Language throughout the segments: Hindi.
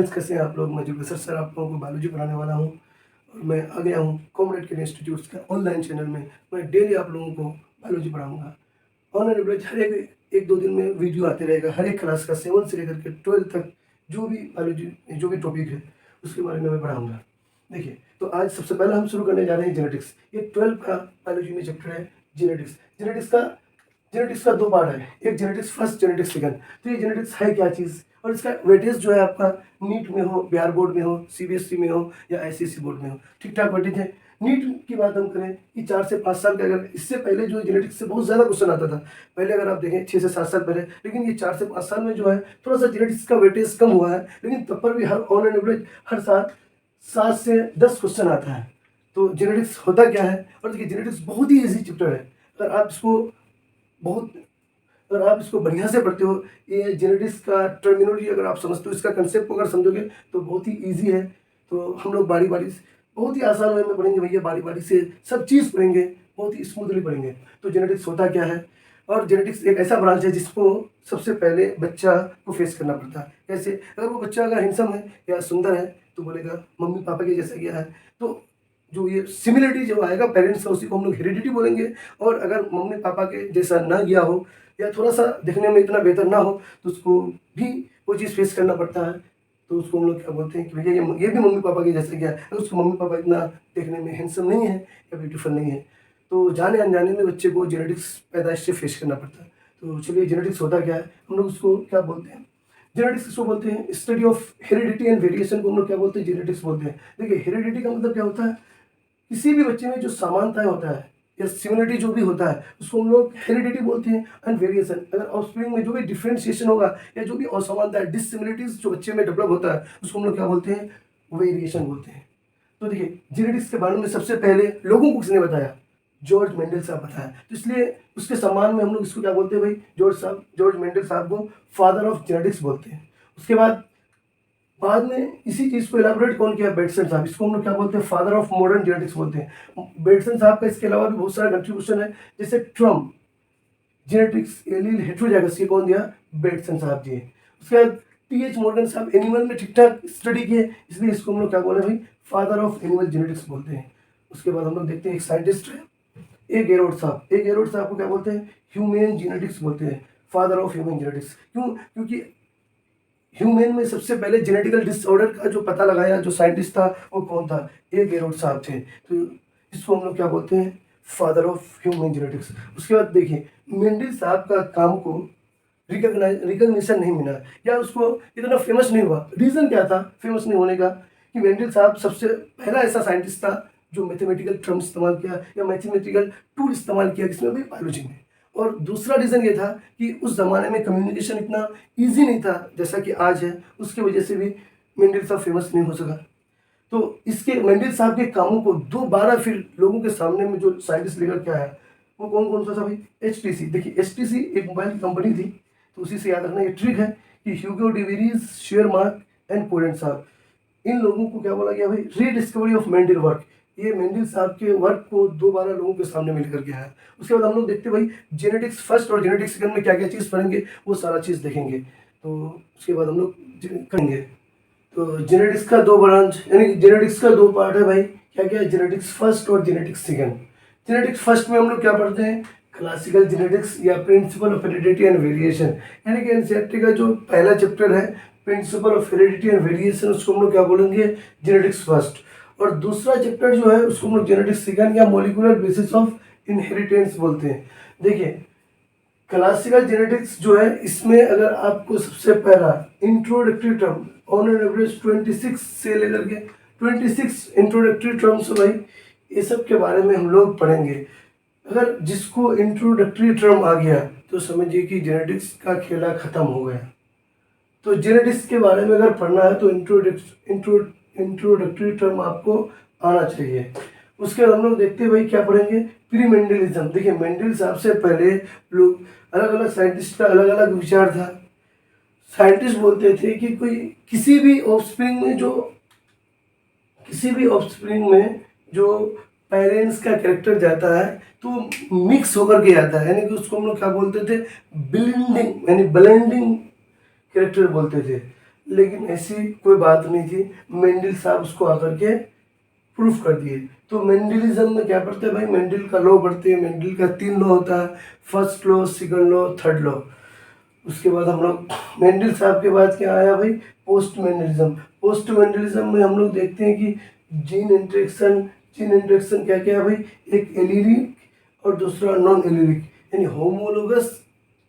कैसे हैं आप लोग? मैं जोगेश्वर सर आप लोगों को बायोलॉजी पढ़ाने वाला हूँ और मैं आ गया हूँ कॉमरेड के इंस्टीट्यूट्स का ऑनलाइन चैनल में। मैं डेली आप लोगों को बायोलॉजी पढ़ाऊँगा। ऑनलाइन एवरेज हर एक 1-2 दिन में वीडियो आते रहेगा। हर एक क्लास का 7 से लेकर के 12 तक जो भी बायोलॉजी जो भी टॉपिक है उसके बारे में मैं पढ़ाऊँगा। देखिए, तो आज सबसे पहले हम शुरू करने जा रहे हैं जेनेटिक्स। ये 12 का बायोलॉजी में चैप्टर है जेनेटिक्स। जेनेटिक्स का 2 पार्ट है, एक जेनेटिक्स फर्स्ट, जेनेटिक्स सेकंड। तो ये जेनेटिक्स है क्या चीज़ और इसका वेटेज जो है आपका नीट में हो, बिहार बोर्ड में हो, सीबीएसई में हो या आईसीएसई बोर्ड में हो, ठीक-ठाक वेटेज है। नीट की बात हम करें कि 4 से 5 साल का, अगर इससे पहले जो जेनेटिक्स से बहुत ज़्यादा क्वेश्चन आता था। पहले अगर आप देखें 6 से 7 साल पहले, लेकिन ये 4 से 5 साल में जो है थोड़ा-सा जेनेटिक्स का वेटेज कम हुआ है, लेकिन तब पर भी हर ऑन एन एवरेज हर साल 7 से 10 क्वेश्चन आता है। तो जेनेटिक्स होता क्या है? और देखिए जेनेटिक्स बहुत ही ईज़ी चैप्टर है। अगर आप इसको बहुत अगर आप इसको बढ़िया से पढ़ते हो, ये जेनेटिक्स का टर्मिनोलॉजी अगर आप समझते हो, इसका कंसेप्ट को अगर समझोगे तो बहुत ही ईजी है। तो हम लोग बारी-बारी से बहुत ही आसान वे में पढ़ेंगे भैया, बारी-बारी से सब चीज़ पढ़ेंगे, बहुत ही स्मूथली पढ़ेंगे। तो जेनेटिक्स होता क्या है? और जेनेटिक्स एक ऐसा ब्रांच है जिसको सबसे पहले बच्चा को फेस करना पड़ता है। कैसे? अगर वो बच्चा अगर हैंडसम है या सुंदर है तो बोलेगा मम्मी-पापा के जैसा गया है। तो जो ये सिमिलरिटी जो आएगा पेरेंट्स का, उसी को हम लोग हेरिडिटी बोलेंगे। और अगर मम्मी-पापा के जैसा ना गया हो या थोड़ा-सा दिखने में इतना बेहतर ना हो, तो उसको भी वो चीज़ फेस करना पड़ता है। तो उसको हम लोग क्या बोलते हैं कि भैया ये भी मम्मी-पापा के जैसे गया है। अगर उसके मम्मी-पापा इतना देखने में हैंडसम नहीं है या ब्यूटीफुल नहीं है, तो जाने-अनजाने में बच्चे को जेनेटिक्स पैदाइश से फेस करना पड़ता है। तो चलिए जेनेटिक्स होता क्या है? हम लोग उसको क्या बोलते हैं? जेनेटिक्स किसको बोलते हैं? Study of heredity and variation को हम लोग क्या बोलते हैं? जेनेटिक्स बोलते हैं। देखिए हेरिडिटी का मतलब क्या होता है? किसी भी बच्चे में जो समानताएँ होता है या सिमिलरिटी जो भी होता है, उसको हम लोग हेरिडिटी बोलते हैं। एंड वेरिएशन, अगर ऑफस्प्रिंग में जो भी डिफरेंशिएशन होगा या जो भी असमानता है, डिससिमिलरिटीज़ जो बच्चे में डेवलप होता है, उसको हम लोग क्या बोलते हैं? वेरिएशन बोलते हैं। तो देखिए जेनेटिक्स के बारे में सबसे पहले लोगों को किसने बताया? जॉर्ज मेंडल साहब बताया। तो इसलिए उसके सम्मान में हम लोग इसको क्या बोलते हैं भाई? जॉर्ज मेंडल साहब को फादर ऑफ जेनेटिक्स बोलते हैं। उसके बाद में इसी चीज़ को इलाबोरेट कौन किया? बेटसन साहब। इसको हम लोग क्या बोलते हैं? फादर ऑफ मॉडर्न जेनेटिक्स बोलते हैं। बेटसन साहब का इसके अलावा भी बहुत सारा कंट्रीब्यूशन है, जैसे ट्रम्प जेनेटिक्स एलील हेट्रोजाइगस, ये कौन दिया? बेटसन साहब जी। उसके बाद टीएच मॉर्गन साहब एनिमल में ठीक-ठाक स्टडी किए, इसलिए इसको हम लोग क्या बोले भाई? फादर ऑफ एनिमल जेनेटिक्स बोलते हैं। उसके बाद हम लोग देखते हैं एक साइंटिस्ट है, ए गेरोड साहब। ए गेरोड साहब को क्या बोलते हैं? ह्यूमन जेनेटिक्स बोलते हैं, फादर ऑफ ह्यूमन जेनेटिक्स। क्यों? क्योंकि ह्यूमन में सबसे पहले जेनेटिकल डिसऑर्डर का जो पता लगाया जो साइंटिस्ट था, वो कौन था? ए गेरोड साहब थे। तो इसको हम लोग क्या बोलते हैं? Father of human genetics. उसके बाद देखिए मेंडल साहब का काम को रिकग्निशन नहीं मिला या उसको इतना फेमस नहीं हुआ। रीज़न क्या था फेमस नहीं होने का? कि मेंडल साहब सबसे पहला ऐसा साइंटिस्ट था जो मैथमेटिकल टर्म इस्तेमाल किया या मैथमेटिकल टूल इस्तेमाल किया, किसमें भाई? बायोलॉजी में। और दूसरा रीज़न ये था कि उस ज़माने में कम्युनिकेशन इतना ईजी नहीं था जैसा कि आज है, उसकी वजह से भी मेंडल साहब फेमस नहीं हो सका। तो इसके मेंडल साहब के कामों को दोबारा फिर लोगों के सामने में जो साइंटिस्ट लेकर के आया, वो कौन सा था भाई? एचटीसी। देखिए एचटीसी एक मोबाइल की कंपनी थी, तो उसी से याद रखना ये ट्रिक है कि ह्यूगो डिवेरीज, शेयरमार्क एंड कोरेंट साहब, इन लोगों को क्या बोला गया भाई? Rediscovery of Mendel work. ये मेंडल साहब के वर्क को दोबारा लोगों के सामने मिल करके आया। उसके बाद हम लोग देखते भाई जेनेटिक्स फर्स्ट और जेनेटिक्स सेकंड में क्या क्या चीज़ पढ़ेंगे, वो सारा चीज़ देखेंगे। तो उसके बाद हम लोग करेंगे। तो जेनेटिक्स का 2 ब्रांच यानी जेनेटिक्स का 2 पार्ट है भाई। क्या क्या है? जेनेटिक्स फर्स्ट और जेनेटिक्स सेकंड। जेनेटिक्स फर्स्ट में हम लोग क्या पढ़ते हैं? क्लासिकल जेनेटिक्स या principle of heredity and variation, यानी कि एनसीईआरटी का जो पहला चैप्टर है principle of heredity and variation, उसको हम लोग क्या बोलेंगे? Genetics first. और दूसरा चैप्टर जो है उसको हम लोग जेनेटिक्स सेकंड या मॉलिक्यूलर बेसिस ऑफ इनहेरिटेंस बोलते हैं। देखिए क्लासिकल जेनेटिक्स जो है, इसमें अगर आपको सबसे पहला introductory term on an average 26 से लेकर के 26 इंट्रोडक्टरी टर्म्स भाई, ये सब के बारे में हम लोग पढ़ेंगे। अगर जिसको इंट्रोडक्टरी टर्म आ गया तो समझिए कि जेनेटिक्स का खेला खत्म हो गया। तो जेनेटिक्स के बारे में अगर पढ़ना है तो इंट्रोडक्टरी टर्म आपको आना चाहिए। उसके बाद हम लोग देखते हैं भाई क्या पढ़ेंगे? Pre Mendelism. देखिए मेंडल साहब से पहले लोग अलग अलग साइंटिस्ट का अलग अलग विचार था। साइंटिस्ट बोलते थे कि किसी भी ऑफस्प्रिंग में जो पेरेंट्स का कैरेक्टर जाता है तो मिक्स होकर के आता है, यानी कि उसको हम लोग क्या बोलते थे? ब्लेंडिंग, यानी ब्लेंडिंग कैरेक्टर बोलते थे। लेकिन ऐसी कोई बात नहीं थी, मेंडल साहब उसको आकर के प्रूफ कर दिए। तो मेंडलिज्म में क्या पढ़ते हैं भाई, मेंडल का लॉ पढ़ते हैं। मेंडल का 3 लॉ होता है, first law, second law, third law. उसके बाद हम लोग मेंडल साहब के बाद क्या आया भाई, पोस्ट मेंडलिज्म। पोस्ट मेंडलिज्म में हम लोग देखते हैं कि जीन इंट्रैक्शन क्या क्या है भाई, एक एलीलिक और दूसरा नॉन एलीलिक, यानी होमोलोगस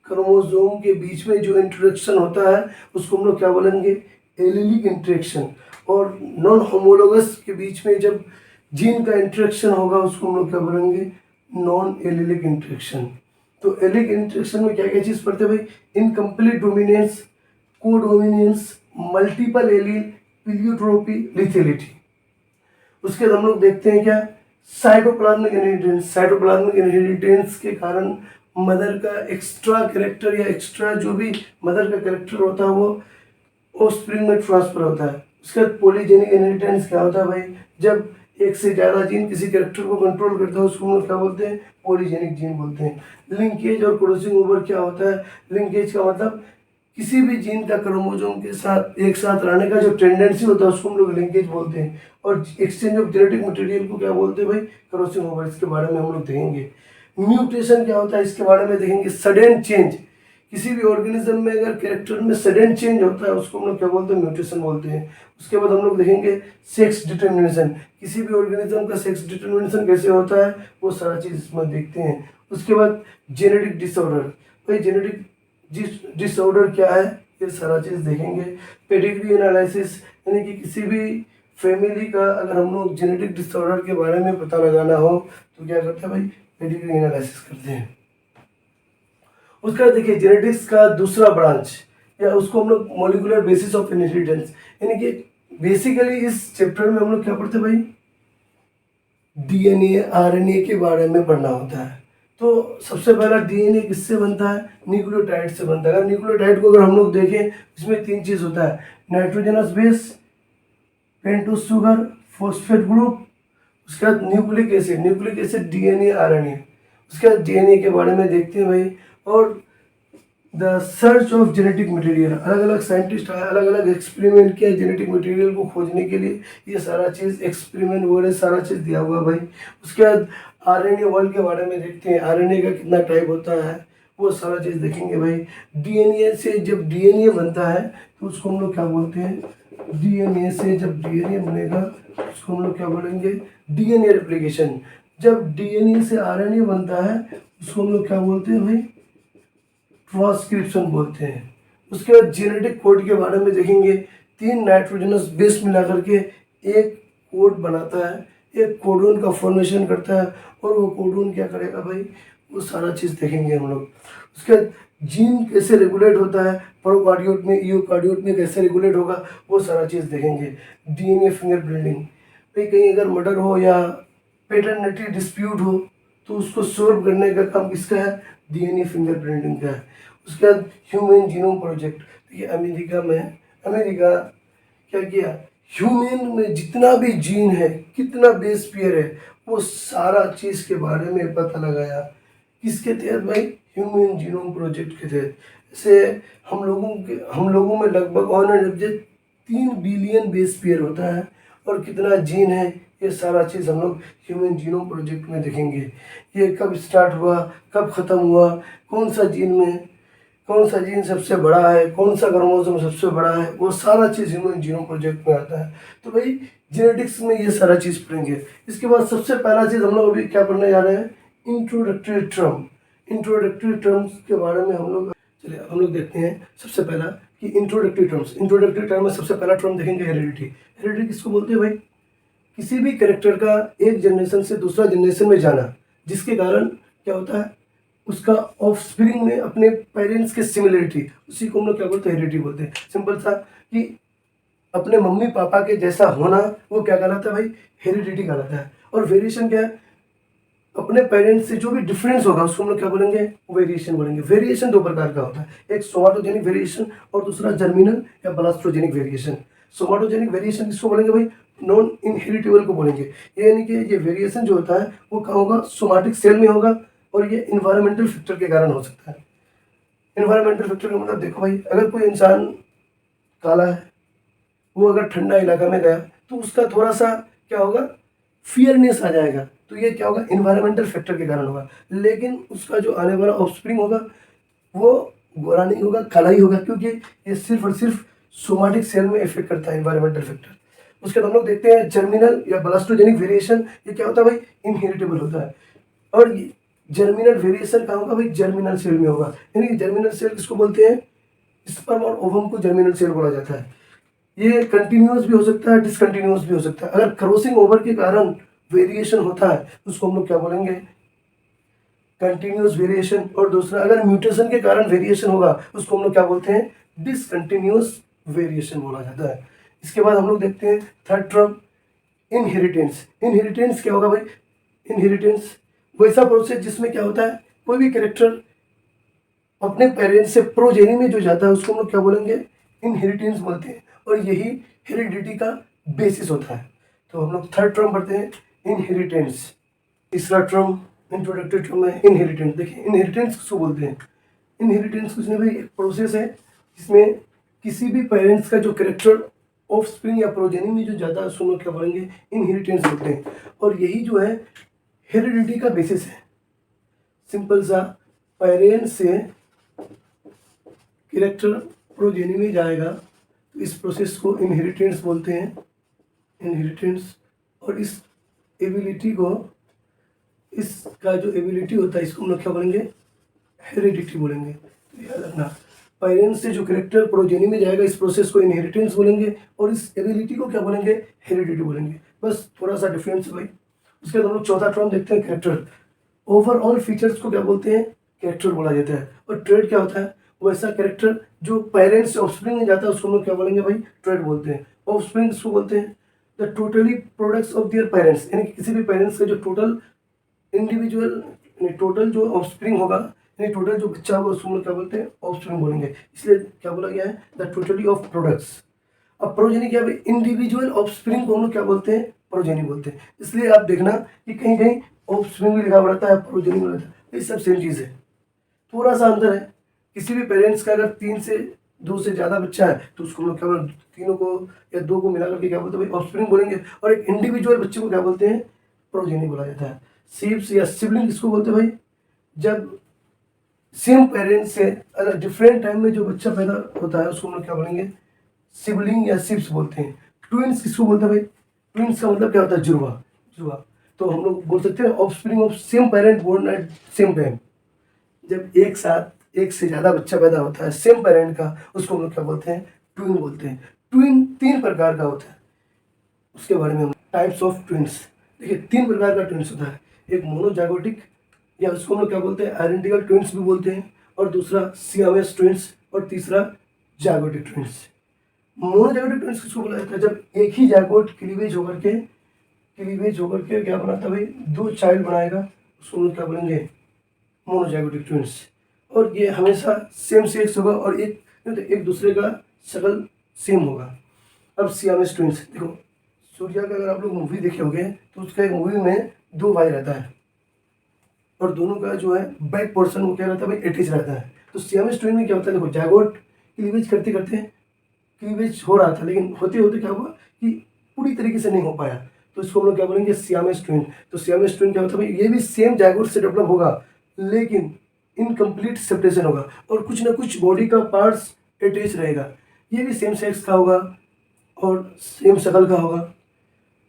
क्रोमोसोम के बीच में जो इंटरेक्शन होता है उसको हम लोग क्या बोलेंगे, एलीलिक इंटरेक्शन। और नॉन होमोलोगस के बीच में जब जीन का इंटरेक्शन होगा उसको हम लोग क्या बोलेंगे, नॉन एलीलिक इंटरेक्शन। तो एलिक इंटरेक्शन में क्या क्या चीज़ पढ़ते हैं भाई, इनकम्प्लीट डोमिनेंस, को डोमिनेंस, मल्टीपल एलील, प्लियोट्रोपी, लिथेलिटी। उसके बाद हम लोग देखते हैं क्या, साइटोप्लाज्मिक इनहेरिटेंस। साइटोप्लाज्मिक इनहेरिटेंस के कारण मदर का एक्स्ट्रा कैरेक्टर या एक्स्ट्रा जो भी मदर का कैरेक्टर होता है वो ऑफस्प्रिंग में ट्रांसफर होता है। उसके बाद पॉलीजेनिक इनहेरिटेंस क्या होता है भाई, जब एक से ज़्यादा जीन किसी कैरेक्टर को कंट्रोल करता है उसको हम लोग क्या बोलते हैं, पॉलीजेनिक जीन बोलते हैं। लिंकेज और क्रॉसिंग ओवर क्या होता है, लिंकेज का मतलब किसी भी जीन का क्रोमोसोम के साथ एक साथ रहने का जो टेंडेंसी होता है उसको हम लोग लिंकेज बोलते हैं। और एक्सचेंज ऑफ जेनेटिक मटेरियल को क्या बोलते हैं भाई, क्रॉसिंग ओवर। इसके बारे में हम लोग देखेंगे। म्यूटेशन क्या होता है इसके बारे में देखेंगे। सडन चेंज, किसी भी ऑर्गेनिज्म में अगर कैरेक्टर में सडन चेंज होता है उसको हम लोग क्या बोलते हैं, म्यूटेशन बोलते हैं। उसके बाद हम लोग देखेंगे सेक्स डिटर्मिनेशन, किसी भी ऑर्गेनिज्म का सेक्स डिटर्मिनेशन कैसे होता है वो सारा चीज़ इसमें देखते हैं। उसके बाद जेनेटिक डिसऑर्डर, भाई जेनेटिक डिसऑर्डर क्या है ये सारा चीज़ देखेंगे। पेडिग्री एनालिसिस, यानी कि किसी भी फैमिली का अगर हम लोग जेनेटिक डिसऑर्डर के बारे में पता लगाना हो तो क्या करते हैं भाई, पेडिग्री एनालिसिस करते हैं। उसका देखिए जेनेटिक्स का दूसरा ब्रांच या उसको हम लोग मॉलिक्यूलर बेसिस ऑफ इनहेरिटेंस, यानी कि बेसिकली इस चैप्टर में हम लोग क्या पढ़ते हैं भाई, डीएनए आरएनए के बारे में पढ़ना होता है। तो सबसे पहला डीएनए किससे बनता है, न्यूक्लियोटाइड से बनता है। अगर न्यूक्लियोटाइड को अगर हम लोग देखें इसमें 3 चीज़ होता है, nitrogenous base, pentose sugar, phosphate group, उसके बाद न्यूक्लिक एसिड डीएनए आरएनए। उसके बाद डीएनए के बारे में देखते हैं भाई। और the search of genetic material, अलग अलग साइंटिस्ट आए, अलग अलग एक्सपेरिमेंट किया जेनेटिक मटेरियल को खोजने के लिए। ये सारा चीज़ एक्सपेरिमेंट वगैरह सारा चीज़ दिया हुआ है भाई। उसके बाद आरएनए वर्ल्ड के बारे में देखते हैं, आरएनए का कितना टाइप होता है वो सारा चीज़ देखेंगे भाई। डीएनए से जब डीएनए बनता है तो उसको हम लोग क्या बोलते हैं, डीएनए से जब डीएनए बनेगा उसको हम लोग क्या बोलेंगे, डीएनए रेप्लिकेशन। जब डीएनए से आरएनए बनता है उसको हम लोग क्या बोलते हैं भाई, ट्रांसक्रिप्शन बोलते हैं। उसके बाद जेनेटिक कोड के बारे में देखेंगे। 3 नाइट्रोजनस बेस मिला करके एक कोड बनाता है, एक कोडोन का फॉर्मेशन करता है। और वो कोडोन क्या करेगा भाई, वो सारा चीज़ देखेंगे हम लोग। उसके बाद जीन कैसे रेगुलेट होता है, प्रोकार्डियोट में, यूकार्डियोट में कैसे रेगुलेट होगा वो सारा चीज़ देखेंगे। डीएनए फिंगरप्रिंटिंग, भाई कहीं अगर मर्डर हो या पेटर्निटी डिस्प्यूट हो तो उसको सॉल्व करने का काम किसका है, डीएनए फिंगरप्रिंटिंग का है। उसके बाद ह्यूमन जीनोम प्रोजेक्ट, देखिए अमेरिका क्या किया, ह्यूमन में जितना भी जीन है, कितना बेस पेयर है, वो सारा चीज़ के बारे में पता लगाया। किसके तहत भाई, ह्यूमन जीनोम प्रोजेक्ट के तहत। जैसे हम लोगों में लगभग on an 3 billion base pair होता है और कितना जीन है ये सारा चीज़ हम लोग ह्यूमन जीनोम प्रोजेक्ट में देखेंगे। ये कब स्टार्ट हुआ, कब ख़त्म हुआ, कौन सा जीन सबसे बड़ा है, कौन सा क्रोमोसोम सबसे बड़ा है, वो सारा चीज़ ह्यूमन जीनोम प्रोजेक्ट में आता है। तो भाई जेनेटिक्स में ये सारा चीज़ पढ़ेंगे। इसके बाद सबसे पहला चीज़ हम लोग अभी क्या पढ़ने जा रहे हैं, इंट्रोडक्टरी टर्म्स के बारे में हम लोग देखते हैं। सबसे पहला कि इंट्रोडक्टरी टर्म में सबसे पहला टर्म देखेंगे हेरिडिटी किसको बोलते हैं भाई, किसी भी कैरेक्टर का एक जनरेशन से दूसरा जनरेशन में जाना, जिसके कारण क्या होता है, उसका ऑफस्प्रिंग में अपने पेरेंट्स के सिमिलरिटी, उसी को हम लोग क्या बोलते हैं, हेरिडिटी बोलते हैं। सिंपल सा कि अपने मम्मी पापा के जैसा होना वो क्या कहलाता है भाई, हेरिडिटी कहलाता है। और वेरिएशन क्या है, अपने पेरेंट्स से जो भी डिफरेंस होगा उसको हम लोग क्या बोलेंगे, वेरिएशन बोलेंगे। वेरिएशन 2 प्रकार का होता है, एक सोमाटोजेनिक वेरिएशन और दूसरा जर्मिनल या ब्लास्टोजेनिक वेरिएशन। सोमाटोजेनिक वेरिएशन किसको बोलेंगे भाई, नॉन इनहेरिटेबल को बोलेंगे। यानी कि ये वेरिएशन जो होता है वो कहाँ होगा, सोमाटिक सेल में होगा और ये इन्वायरमेंटल फैक्टर के कारण हो सकता है। इन्वायरमेंटल फैक्टर का मतलब देखो भाई, अगर कोई इंसान काला है वो अगर ठंडा इलाका में गया तो उसका थोड़ा सा क्या होगा, फियरनेस आ जाएगा। तो ये क्या होगा, इन्वायरमेंटल फैक्टर के कारण होगा। लेकिन उसका जो आने वाला ऑफस्प्रिंग होगा वो गोरा नहीं होगा, काला ही होगा, क्योंकि ये सिर्फ और सिर्फ सोमाटिक सेल में इफेक्ट करता है इन्वायरमेंटल फैक्टर। उसके बाद हम लोग देखते हैं जर्मिनल या ब्लास्टोजेनिक वेरिएशन। ये क्या होता है भाई, इनहेरिटेबल होता है। और जर्मिनल वेरिएशन कहाँ होगा भाई, जर्मिनल सेल में होगा। यानी कि जर्मिनल सेल किसको बोलते हैं, स्पर्म और ओवम को जर्मिनल सेल बोला जाता है। ये कंटिन्यूस भी हो सकता है, डिसकंटिन्यूस भी हो सकता है। अगर क्रॉसिंग ओवर के कारण वेरिएशन होता है उसको हम लोग क्या बोलेंगे, कंटिन्यूस वेरिएशन। और दूसरा अगर म्यूटेशन के कारण वेरिएशन होगा उसको हम लोग क्या बोलते हैं, डिसकंटिन्यूस वेरिएशन बोला जाता है। इसके बाद हम लोग देखते हैं थर्ड टर्म, इनहेरिटेंस। इनहेरिटेंस क्या होगा भाई, इनहेरिटेंस वैसा प्रोसेस जिसमें क्या होता है, कोई भी कैरेक्टर अपने पेरेंट्स से प्रोजेनी में जो जाता है उसको हम लोग क्या बोलेंगे, इनहेरिटेंस बोलते हैं। और यही हेरिडिटी का बेसिस होता है। तो हम लोग थर्ड टर्म पढ़ते हैं, इनहेरिटेंस। तीसरा टर्म इंट्रोडक्टरी टर्म है इनहेरिटेंस। देखिए इनहेरिटेंस किसको बोलते हैं, इनहेरिटेंस कुछ नहीं भाई, एक प्रोसेस है जिसमें किसी भी पेरेंट्स का जो कैरेक्टर ऑफ स्प्रिंग या प्रोजेनी में जो जाता है उसको हम लोग क्या बोलेंगे, इनहेरिटेंस बोलते हैं। और यही जो है हेरिडिटी का बेसिस है। सिंपल सा, पेरेंट्स से कैरेक्टर प्रोजेनी में जाएगा तो इस प्रोसेस को इनहेरिटेंस बोलते हैं, इनहेरिटेंस। और इस एबिलिटी को, इसका जो एबिलिटी होता है इसको हम लोग क्या बोलेंगे, हेरिडिटी बोलेंगे। तो याद रखना, पेरेंट्स से जो कैरेक्टर प्रोजेनी में जाएगा इस प्रोसेस को इनहेरिटेंस बोलेंगे और इस एबिलिटी को क्या बोलेंगे, हेरिडिटी बोलेंगे। बस थोड़ा सा डिफरेंस है भाई। उसके बाद हम लोग चौथा टर्म देखते हैं, कैरेक्टर। ओवरऑल फीचर्स को क्या बोलते हैं, कैरेक्टर बोला जाता है। और ट्रेड क्या होता है, वैसा कैरेक्टर जो पेरेंट्स से ऑफस्प्रिंग में जाता है उसको हम लोग क्या बोलेंगे भाई, ट्रेड बोलते हैं। ऑफस्प्रिंग इसको बोलते हैं the totally products of their parents, यानी कि किसी भी पेरेंट्स का जो टोटल इंडिविजुअल टोटल जो ऑफस्प्रिंग होगा, यानी टोटल जो बच्चा होगा उसको हम लोग क्या बोलते हैं, ऑफस्प्रिंग बोलेंगे। इसलिए क्या बोला गया है, द टोटली ऑफ प्रोडक्ट्स। अब प्रोजेनी क्या है, इंडिविजुअल ऑफस्प्रिंग को हम लोग क्या बोलते हैं, प्रोजेनी बोलते हैं। इसलिए आप देखना कि कहीं कहीं ऑफस्प्रिंग भी लिखा हुआ रहता है, प्रोजेनी भी रहता है, ये सब सेम चीज़ है। थोड़ा सा अंतर है, किसी भी पेरेंट्स का अगर 3 से 2 से ज़्यादा बच्चा है तो उसको हम लोग क्या बोलते, तीनों को या 2 को मिला करके क्या बोलते हैं भाई, ऑफस्प्रिंग बोलेंगे। और एक इंडिविजुअल बच्चे को क्या बोलते हैं, प्रोजेनी बोला जाता है। सिब्स या सिबलिंग किसको बोलते हैं भाई, जब सेम पेरेंट्स से अगर डिफरेंट टाइम में जो बच्चा पैदा होता है उसको हम लोग क्या बोलेंगे, सिबलिंग या सिब्स बोलते हैं। ट्विंस किसको बोलते हैं भाई, ट्विंस का मतलब क्या होता है, जुड़वा। जुड़वा तो हम लोग बोल सकते हैं offspring of same parent born at same time. जब एक साथ एक से ज़्यादा बच्चा पैदा होता है सेम पेरेंट का उसको हम लोग क्या बोलते हैं, ट्विन बोलते हैं। ट्विन 3 प्रकार का होता है, उसके बारे में हम टाइप्स ऑफ ट्विंस। देखिए 3 प्रकार का ट्विंस होता है, एक मोनोजाइगोटिक या उसको हम लोग क्या बोलते हैं, आइडेंटिकल ट्विंस भी बोलते हैं, और दूसरा सियामेस ट्विंस, और तीसरा जाइगोटिक ट्विंस। मोनोजाइगोटिक ट्विंस किसको बोला जाता है, जब एक ही जाइगोट क्लीवेज होकर के क्या बनाता है भाई, 2 चाइल्ड बनाएगा, उसको हम लोग क्या बोलेंगे, मोनोजाइगोटिक ट्विंस। और ये हमेशा सेम सेक्स होगा और एक दूसरे का शक्ल सेम होगा। अब सियामेस ट्विंस देखो, सूर्या का अगर आप लोग मूवी देखे होंगे तो उसका एक मूवी में 2 भाई रहता है और दोनों का जो है बैक पोर्शन वो क्या रहता है भाई, एटिच रहता है। तो सियामेस ट्विन में क्या होता है, देखो जाइगोट क्लीवेज करते करते क्लीवेज हो रहा था, लेकिन होते होते क्या हुआ कि पूरी तरीके से नहीं हो पाया, तो इसको हम लोग क्या बोलेंगे, सियामेस ट्विन। तो सियामेस ट्विन क्या होता है भाई, ये भी सेम जाइगोट से डेवलप होगा लेकिन इनकम्प्लीट सेपरेशन होगा और कुछ ना कुछ बॉडी का पार्ट्स अटैच रहेगा। ये भी सेम सेक्स का होगा और सेम शक्ल का होगा।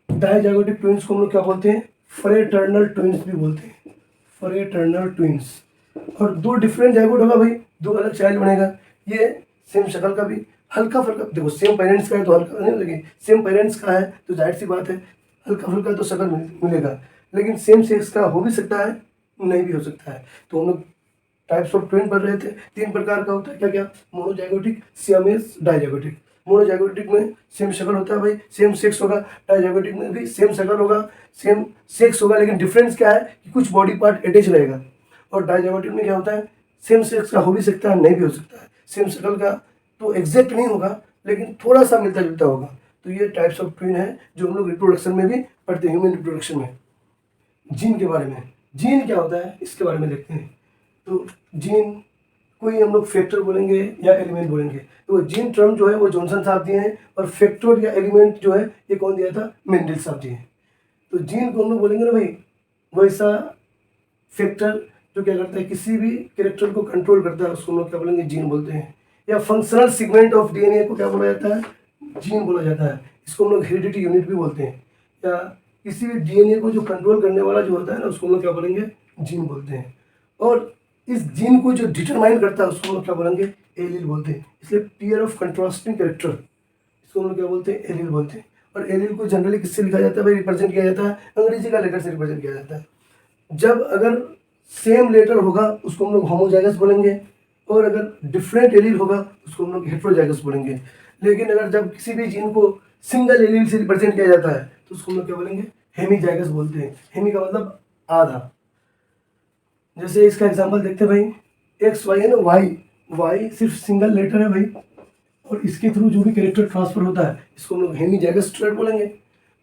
डायजाइगोटिक ट्विंस को हम लोग क्या बोलते हैं, फ्रेटर्नल ट्विंस भी बोलते हैं, फ्रेटर्नल ट्विंस। और 2 डिफरेंट जाइगोट होगा भाई, 2 अलग चाइल्ड बनेगा। ये सेम शक्ल का भी हल्का फुल्का, देखो सेम पेरेंट्स का है तो हल्का नहीं लगेगा, सेम पेरेंट्स का है तो जाहिर सी बात है हल्का फुल्का तो शक्ल मिलेगा, लेकिन सेम सेक्स का हो भी सकता है, नहीं भी हो सकता है। तो हम लोग टाइप्स ऑफ ट्विन पढ़ रहे थे, 3 प्रकार का होता है, क्या क्या, मोनोजाइगोटिक, सियामेस, डायजाइगोटिक। मोनोजाइगोटिक में सेम शक्ल होता है भाई, सेम सेक्स होगा। डायजाइगोटिक में भी सेम शक्ल होगा, सेम सेक्स होगा, लेकिन डिफरेंस क्या है कि कुछ बॉडी पार्ट अटैच रहेगा। और डायजाइगोटिक में क्या होता है, सेम सेक्स का हो भी सकता है, नहीं भी हो सकता है, सेम शक्ल का तो एग्जैक्ट नहीं होगा लेकिन थोड़ा सा मिलता जुलता होगा। तो ये टाइप्स ऑफ ट्विन है जो हम लोग रिप्रोडक्शन में भी पढ़ते हैं, ह्यूमन रिप्रोडक्शन में। जीन के बारे में, जीन क्या होता है इसके बारे में देखते हैं। तो जीन कोई हम लोग फैक्टर बोलेंगे या एलिमेंट बोलेंगे। तो जीन टर्म जो है वो जॉनसन साहब दिए हैं, और फैक्टर या एलिमेंट जो है ये कौन दिया था, मेंडल साहब दिए हैं। तो जीन को हम लोग बोलेंगे ना भाई, वैसा फैक्टर जो क्या करता है, किसी भी कैरेक्टर को कंट्रोल करता है, उसको हम लोग क्या बोलेंगे, जीन बोलते हैं। या फंक्शनल सेगमेंट ऑफ डीएनए को क्या बोला जाता है, जीन बोला जाता है। इसको हम लोग हेरिडिटी यूनिट भी बोलते हैं। या किसी भी डीएनए को जो कंट्रोल करने वाला जो होता है ना, उसको हम लोग क्या बोलेंगे, जीन बोलते हैं। और इस जीन को जो डिटरमाइन करता है उसको हम लोग क्या बोलेंगे, एलील बोलते हैं। इसलिए पेयर ऑफ कंट्रास्टिंग कैरेक्टर, इसको हम लोग क्या बोलते हैं, एलील बोलते हैं। और एलील को जनरली किससे लिखा जाता है भाई, रिप्रेजेंट किया जाता है अंग्रेजी का लेटर से रिप्रेजेंट किया जाता है। जब अगर सेम लेटर होगा उसको हम लोग होमोजाइगस बोलेंगे, और अगर डिफरेंट एलील होगा उसको हम लोग हेट्रोजाइगस बोलेंगे। लेकिन अगर जब किसी भी जीन को सिंगल एलील से रिप्रेजेंट किया जाता है तो उसको हम लोग क्या बोलेंगे, हेमीजाइगस बोलते हैं। हेमी का मतलब आधा। जैसे इसका एग्जांपल देखते हैं भाई, एक्स वाई है ना, वाई सिर्फ सिंगल लेटर है भाई, और इसके थ्रू जो भी कैरेक्टर ट्रांसफर होता है इसको हम लोग हेमीजाइगस ट्रेट बोलेंगे।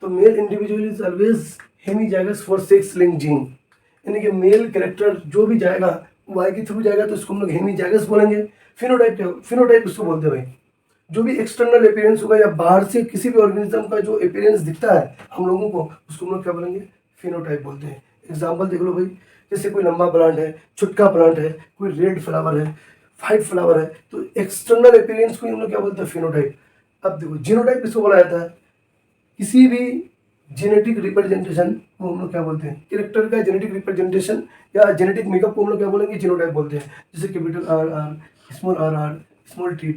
तो male individual is always hemizygous for sex linked gene, यानी कि मेल कैरेक्टर जो भी जाएगा वाई के थ्रू जाएगा तो इसको हम लोग हेमीजाइगस बोलेंगे। फिनोटाइप क्या, फिनोटाइप इसको बोलते हैं भाई, जो भी एक्सटर्नल अपीयरेंस होगा या बाहर से किसी भी ऑर्गेनिज्म का जो अपीयरेंस दिखता है हम लोगों को, उसको हम लोग क्या बोलेंगे, फिनोटाइप बोलते हैं। एग्जांपल देख लो भाई, जैसे कोई लंबा प्लांट है, छुटका प्लांट है, कोई रेड फ्लावर है, व्हाइट फ्लावर है, तो एक्सटर्नल अपीयरेंस को हम लोग क्या बोलते हैं, फिनोटाइप। अब देखो जीनोटाइप किसको बोला जाता है, किसी भी जेनेटिक रिप्रेजेंटेशन को हम लोग क्या बोलते हैं, कैरेक्टर का जेनेटिक रिप्रेजेंटेशन या जेनेटिक मेकअप को हम लोग क्या बोलेंगे, जीनोटाइप बोलते हैं। जैसे capital R R, small T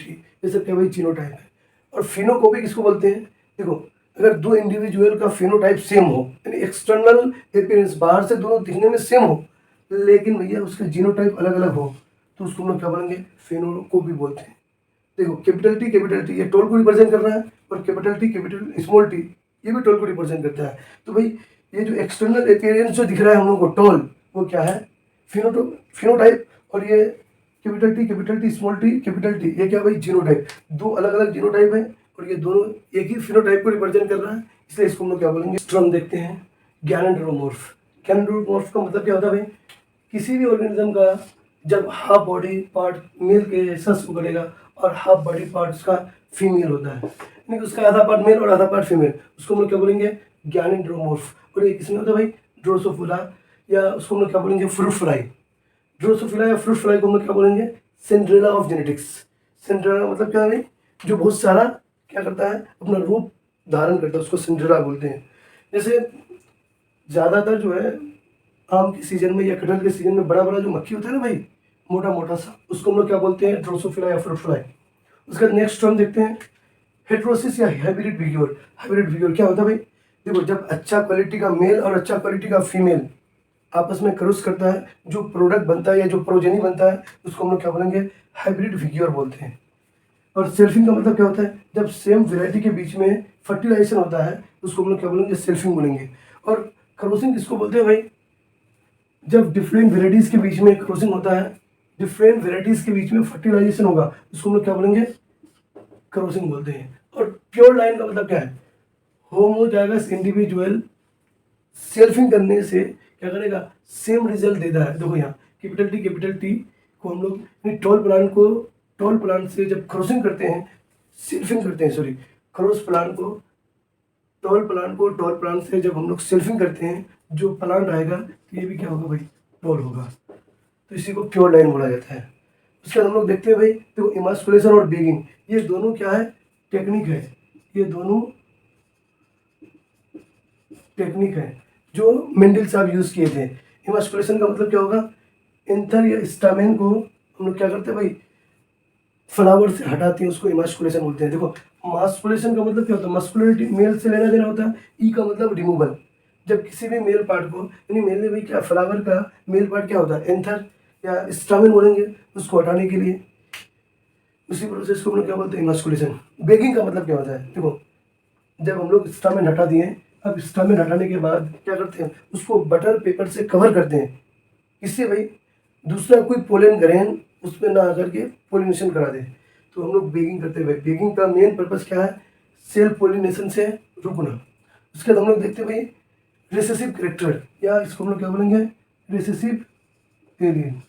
ये सब क्या भाई, जीनोटाइप है। और फिनोकोपी किसको बोलते हैं, देखो अगर दो इंडिविजुअल का फिनोटाइप सेम हो, यानी एक्सटर्नल अपीयरेंस बाहर से दोनों दिखने में सेम हो, लेकिन भैया उसका जीनोटाइप अलग अलग हो, तो उसको हम लोग क्या बोलेंगे, फिनोकोपी बोलते हैं। देखो कैपिटल टी ये टोल को रिप्रेजेंट कर रहा है, और कैपिटल स्मॉल टी ये भी टोल को रिप्रेजेंट करता है। तो भाई ये जो एक्सटर्नल अपीयरेंस जो दिख रहा है हम लोग को टोल, वो क्या है, फिनोटाइप। और ये capital T small T capital T, ये क्या भाई, जीनोटाइप। दो अलग अलग जीनोटाइप है और ये दोनों एक ही फिनोटाइप को रिप्रेजेंट कर रहा है, इसलिए इसको हम लोग क्या बोलेंगे, स्ट्रम। देखते हैं गैनेंड्रोमॉर्फ। गैनेंड्रोमॉर्फ का मतलब क्या होता है भाई, किसी भी ऑर्गेनिज्म का जब हाफ बॉडी पार्ट मेल के सस को करेगा और हाफ बॉडी पार्ट उसका फीमेल होता है, यानी कि उसका आधा पार्ट मेल और आधा पार्ट फीमेल, उसको हम लोग क्या बोलेंगे, गैनेंड्रोमॉर्फ। और ये किसमें होता है भाई, ड्रोसोफिला, या उसको हम लोग क्या बोलेंगे, फ्रूट फ्लाई। ड्रोसोफिला या फ्रूट फ्लाई को हम लोग क्या बोलेंगे, सिंड्रेला ऑफ जेनेटिक्स। सिंड्रेला मतलब क्या है, जो बहुत सारा क्या करता है, अपना रूप धारण करता है, उसको सिंड्रेला बोलते हैं। जैसे ज़्यादातर जो है आम के सीजन में या कटहल के सीजन में बड़ा बड़ा जो मक्खी होता है ना भाई, मोटा मोटा सा, उसको हम लोग क्या बोलते हैं, ड्रोसोफिला या फ्रूट फ्लाई। उसका नेक्स्ट टर्म देखते हैं, हेट्रोसिस या हाइब्रिड विग्योर। हाइब्रिड विग्योर क्या होता है भाई, देखो जब अच्छा क्वालिटी का मेल और अच्छा क्वालिटी का फीमेल आपस में क्रॉस करता है, जो प्रोडक्ट बनता है या जो प्रोजेनी बनता है, उसको हम लोग क्या बोलेंगे, हाइब्रिड विग्योर बोलते हैं। और सेल्फिंग का मतलब क्या होता है, जब सेम वेराइटी के बीच में फर्टिलाइजेशन होता है उसको हम लोग क्या बोलेंगे, सेल्फिंग बोलेंगे। और क्रॉसिंग किसको बोलते हैं भाई, जब डिफरेंट वेराइटीज़ के बीच में क्रॉसिंग होता है, डिफरेंट वेराइटीज़ के बीच में फर्टिलाइजेशन होगा, उसको हम लोग क्या बोलेंगे, क्रॉसिंग बोलते हैं। और प्योर लाइन का मतलब क्या है, होमोजाइगस इंडिविजुअल सेल्फिंग करने से क्या करेगा, सेम रिजल्ट देता है। देखो यहाँ कैपिटल टी को हम लोग टॉल प्लांट से जब क्रॉसिंग करते हैं, सेल्फिंग करते हैं, सॉरी, क्रॉस प्लांट को टॉल प्लांट से जब हम लोग सेल्फिंग करते हैं, जो प्लांट आएगा तो ये भी क्या होगा भाई, टॉल होगा। तो इसी को प्योर लाइन बोला जाता है। उसके बाद हम लोग देखते हैं भाई, देखो इमास्कुलेशन और बेगिंग, ये दोनों क्या है, टेक्निक है। ये दोनों टेक्निक है जो मेंडल साहब यूज़ किए थे। इमास्कुलेशन का मतलब क्या होगा, एंथर या स्टामेन को हम लोग क्या करते हैं भाई, फ्लावर से हटाते हैं, उसको इमास्कुलेशन बोलते हैं। देखो मास्कुलेशन का मतलब क्या होता है, मस्कुलरिटी, मेल से लेना देना होता है। ई का मतलब रिमूवल, जब किसी भी मेल पार्ट को, यानी मेल में भाई क्या, फ्लावर का मेल पार्ट क्या होता है, एंथर या स्टामेन बोलेंगे, उसको हटाने के लिए उसी प्रोसेस को हम लोग क्या बोलते हैं, इमास्कुलेशन। बेगिंग का मतलब क्या होता है, देखो जब हम लोग स्टामेन हटा दिए, अब स्टामेन हटाने के बाद क्या करते हैं, उसको बटर पेपर से कवर करते हैं, इससे भाई दूसरा कोई पोलन ग्रेन उसमें ना आकर के पोलिनेशन करा दे, तो हम लोग बेगिंग करते हैं। बेगिंग का मेन पर्पस क्या है, सेल्फ पोलिनेशन से रुकना। उसके बाद हम लोग देखते हैं भाई रिसेसिव करेक्टर, या इसको हम लोग क्या बोलेंगे, रिसेसिव एलियन।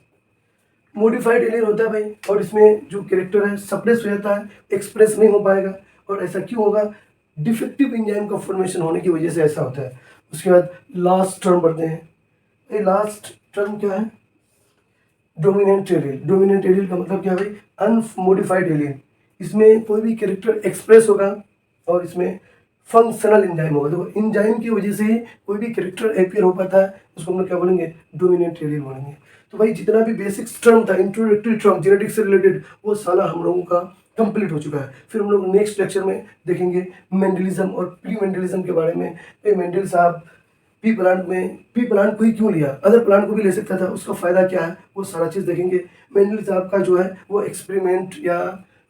मॉडिफाइड एलियन होता है भाई, और इसमें जो कैरेक्टर है सप्रेस हो जाता है, एक्सप्रेस नहीं हो पाएगा। और ऐसा क्यों होगा? डिफेक्टिव एंजाइम का फॉर्मेशन होने की वजह से ऐसा होता है। उसके बाद लास्ट टर्म पढ़ते हैं। ये लास्ट टर्म क्या है? Dominant alien. डोमिनेंट एलियन का मतलब क्या है भाई? Unmodified alien. इसमें कोई भी कैरेक्टर एक्सप्रेस होगा और इसमें फंक्शनल एंजाइम होगा। देखो एंजाइम की वजह से ही कोई भी कैरेक्टर अपियर हो पाता है, उसको हम लोग क्या बोलेंगे? डोमिनेंट एलियन बोलेंगे। तो भाई जितना भी बेसिक टर्म था, इंट्रोडक्टरी टर्म जेनेटिक्स से रिलेटेड, वो सारा हम लोगों का कंप्लीट हो चुका है। फिर हम लोग नेक्स्ट लेक्चर में देखेंगे मेंडलिज्म और प्री मेंडलिज्म के बारे में। मेंडल साहब पी प्लांट को ही क्यों लिया, अदर प्लांट को भी ले सकता था, उसका फायदा क्या है, वो सारा चीज़ देखेंगे। मेंडल साहब का जो है वो एक्सपेरिमेंट या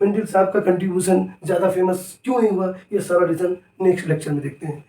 मेंडल साहब का कंट्रीब्यूशन ज़्यादा फेमस क्यों नहीं हुआ, ये सारा रीज़न नेक्स्ट लेक्चर में देखते हैं।